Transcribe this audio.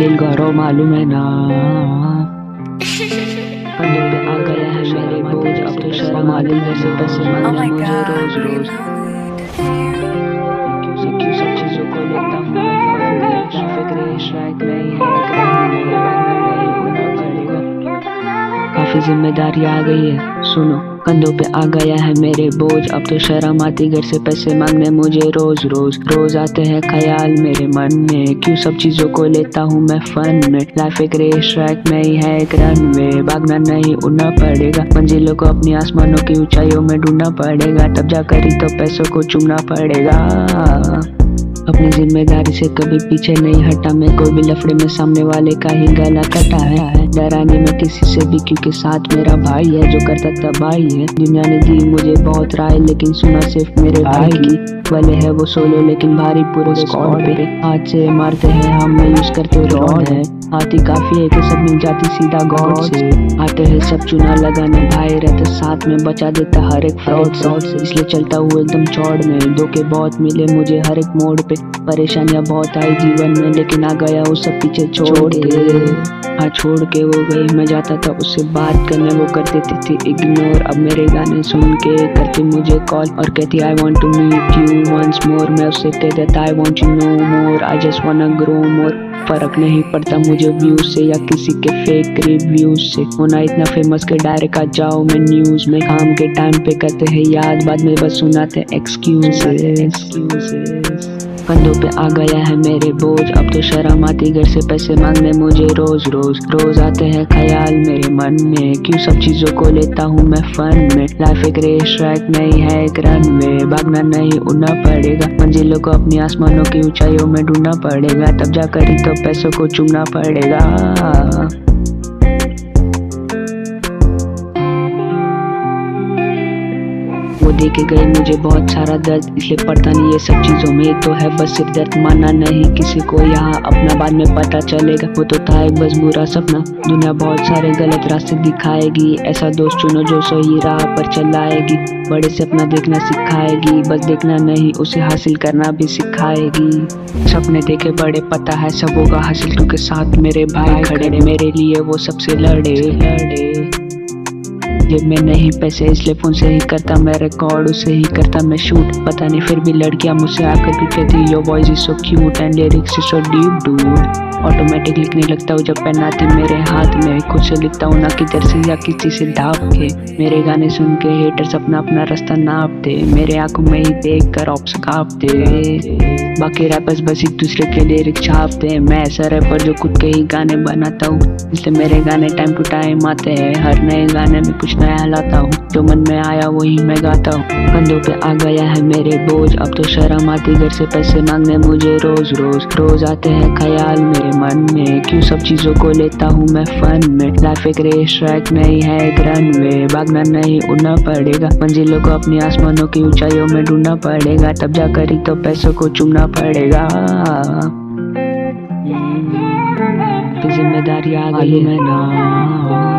दिल गौरव मालूम है ना। कंधों पे आ गया है मेरे बोझ, अब तो शर्म मालूम है ना। पैसे मांगने मुझे रोज रोज, क्यों सब चीजों को लेता हूँ मैं फन में। ट्रैफिक रेस ट्रैक नहीं है, ग्राउंड में वरना नहीं होना पड़ेगा। काफी जिम्मेदारी आ गई है, सुनो कंधों पे आ गया है मेरे बोझ, अब तो शर्म आती घर से पैसे मांगने मुझे रोज रोज। रोज आते हैं ख्याल मेरे मन में, क्यों सब चीजों को लेता हूँ मैं फन में। लाइफ एक रेस ट्रैक नहीं है एक रनवे, भागना नहीं उड़ना पड़ेगा। मंजिलों को अपनी आसमानों की ऊंचाइयों में ढूंढना पड़ेगा, तब जाकर ही तो पैसों को चूमना पड़ेगा। अपनी जिम्मेदारी से कभी पीछे नहीं हटा मैं, कोई भी लफड़े में सामने वाले का ही गला कटा है। डरा नहीं मैं किसी से भी, क्योंकि साथ मेरा भाई है जो करता तबाही है। दुनिया ने दी मुझे बहुत राय, लेकिन सुना सिर्फ मेरे भाई की। भले है वो सोलो लेकिन भारी पूरे स्क्वाड पे। हाथ से मारते हैं हम यूज करते रॉड है, हाथी काफी है कि सब मिल जाती सीधा गॉड से। आते हैं सब चुना लगाने, भाई रहते साथ में बचा देता हर एक फ्रॉड से। इसलिए चलता हुआ एकदम चौड़ में, धोखे बहुत मिले मुझे हर एक मोड़ पे। परेशानियां बहुत आई जीवन में, लेकिन आ गया वो सब पीछे छोड़ के। हाँ छोड़ के वो गई, मैं जाता था उससे बात करने, वो कर देती थी इग्नोर। अब मेरे गाने सुन के करती मुझे कॉल और कहती I want to meet you once more. मैं उससे कह देता I want you no more, I just wanna grow more. फर्क नहीं पड़ता मुझे व्यूज से या किसी के फेक रिव्यूज से। होना इतना फेमस के डायरेक्ट आ जाओ मैं न्यूज में। काम के टाइम पे करते हैं याद, बाद में बस सुनाते एक्सक्यूजेस। कंधों पे आ गया है मेरे बोझ, अब तो शर्म आती घर से पैसे मांगने मुझे रोज रोज। रोज आते हैं ख्याल मेरे मन में, क्यों सब चीजों को लेता हूँ मैं फन में। लाइफ एक रेस ट्रैक नहीं है एक रनवे, भागना नहीं उड़ना पड़ेगा। मंजिलों को अपनी आसमानों की ऊंचाइयों में ढूंढना पड़ेगा, तब जाकर ही तो पैसों को चूमना पड़ेगा। वो देके गई मुझे बहुत सारा दर्द, इसलिए पड़ता नहीं ये सब चीजों में। एक तो है बस सिर्फ दर्द, मानना नहीं किसी को यहाँ अपना, बाद में पता चलेगा वो तो था एक बस बुरा सपना। दुनिया बहुत सारे गलत रास्ते दिखाएगी, ऐसा दोस्त चुनो जो सही राह पर चलाएगी। बड़े से अपना देखना सिखाएगी, बस देखना नहीं उसे हासिल करना भी सिखाएगी। सपने देखे बड़े पता है सब होगा हासिल, क्योंकि साथ मेरे भाई खड़े मेरे लिए वो सबसे लड़े। जेब में नहीं पैसे इसलिए फोन से ही करता मैं रिकॉर्ड, उसे ही करता मैं शूट। पता नहीं फिर भी लड़कियां मुझसे आकर भी कहती your voice is so cute and lyrics is so deep dude. Automatic लिखने लगता हूँ जब पेन आती मेरे हाथ में, खुद से लिखता हूँ ना किधर से या किसी से ढाप के। मेरे गाने सुन के हेटर्स अपना अपना रास्ता नापते, मेरे आंखों में ही देख कर ऑप्स कांपते। बाकी रैपर्स बस एक दूसरे के लिरिक्स छापते हैं, मैं ऐसा रैपर जो खुद के ही गाने बनाता हूँ। इसलिए मेरे गाने टाइम टू टाइम आते हैं, हर नए गाने में कुछ नया लाता हूँ। जो मन में आया वही मैं गाता हूँ। कंधों पे आ गया है मेरे बोझ, अब तो शर्म आती घर से पैसे मांगने मुझे रोज रोज। रोज आते हैं ख्याल मेरे मन में, क्यों सब चीजों को लेता हूँ मैं फन में। लाइफ एक रेस ट्रैक नहीं है एक रनवे, भागना नहीं उड़ना पड़ेगा। मंजिलों को अपनी आसमानों की ऊंचाइयों में ढूंढना पड़ेगा, तब जाकर ही तो पैसों को चूमना पड़ेगा। जिम्मेदारी आ गई है ना।